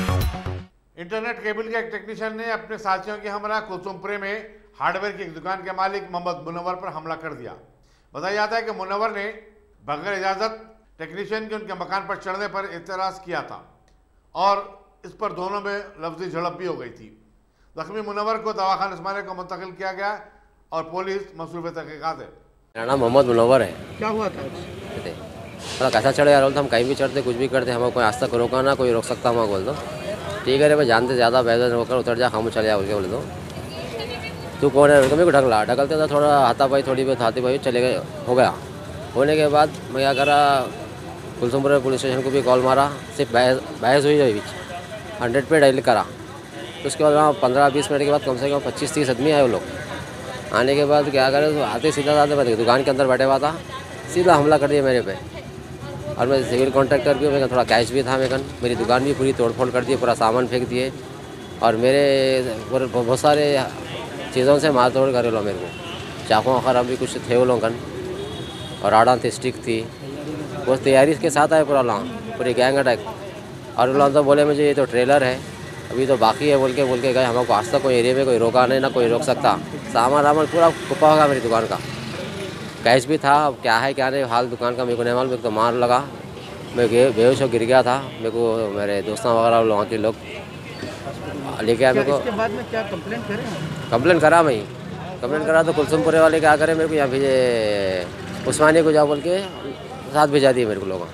Internet cable के एक technician ने अपने साथियों के हमरा कुलसुमपुरे में हार्डवेयर की एक दुकान के मालिक मोहम्मद मुनव्वर पर हमला कर दिया। बताया जाता है कि मुनव्वर ने बगैर इजाज़त टेक्नीशियन के उनके मकान पर चढ़ने पर एतराज़ किया था और इस पर दोनों में लफ्ज़ी झड़प भी हो गई थी। जख्मी मुनव्वर को दवाखाना उस्मानिया को मुंतकिल किया गया और पुलिस मसरूफ़ तहक़ीक़ात है। मेरा नाम मोहम्मद मुनव्वर है। क्या हुआ था? मतलब कैसा चढ़े यार, हम कहीं भी चढ़ते कुछ भी करते, हमें कोई आज तक रोका ना, कोई रोक सकता हमें बोल दो ठीक है रे भाई, जानते ज़्यादा बेहतर होकर उतर जा, हम चले जा बोल के बोले दो तू कौन है, मेरे को ढकलते था थोड़ा, हाथापाई थोड़ी बहुत हाथी भाई चले गए, हो गया। होने के बाद मैं क्या करा, कुलसुमपुर पुलिस स्टेशन को भी कॉल मारा, सिर्फ बहस हुई बीच 100 पे डायल करा। तो उसके बाद वहाँ 15-20 मिनट के बाद कम से कम 25-30 आदमी आए वो लोग। आने के बाद क्या करे, आते सीधा आते दुकान के अंदर बैठे हुआ था, सीधा हमला कर दिया मेरे पे। और मैं सिविल कॉन्ट्रैक्टर भी, मेरे थोड़ा कैश भी था, मेरी दुकान भी पूरी तोड़फोड़ कर दी, पूरा सामान फेंक दिए और मेरे बहुत सारे चीज़ों से मार तोड़ कर लो मेरे को। चाकू खराब भी कुछ थे वो लोग और आड़ा थी, स्टिक थी, वो तैयारी के साथ आए पूरी गैंग अटैक। और वो लोग तो बोले मुझे ये तो ट्रेलर है, अभी तो बाकी है बोल के गए। हमको आज तक कोई एरिया में कोई रोका नहीं, ना कोई रोक सकता। सामान पूरा कुप्पा होगा मेरी दुकान का, कैश भी था। अब क्या है क्या नहीं हाल दुकान का मेरे को नहीं मालूम। मेरे को तो मार लगा, मैं बेहोश हो गिर गया था। मेरे को मेरे दोस्तों वगैरह वहाँ के लोग लेके आए मेरे को। इसके बाद में क्या कंप्लेंट करें? कंप्लेंट करा तो कुलसुमपुरे वाले क्या करें, मेरे को यहाँ भेजे उस्मानिया को जाओ बोल के साथ भेजा दिए मेरे को लोग।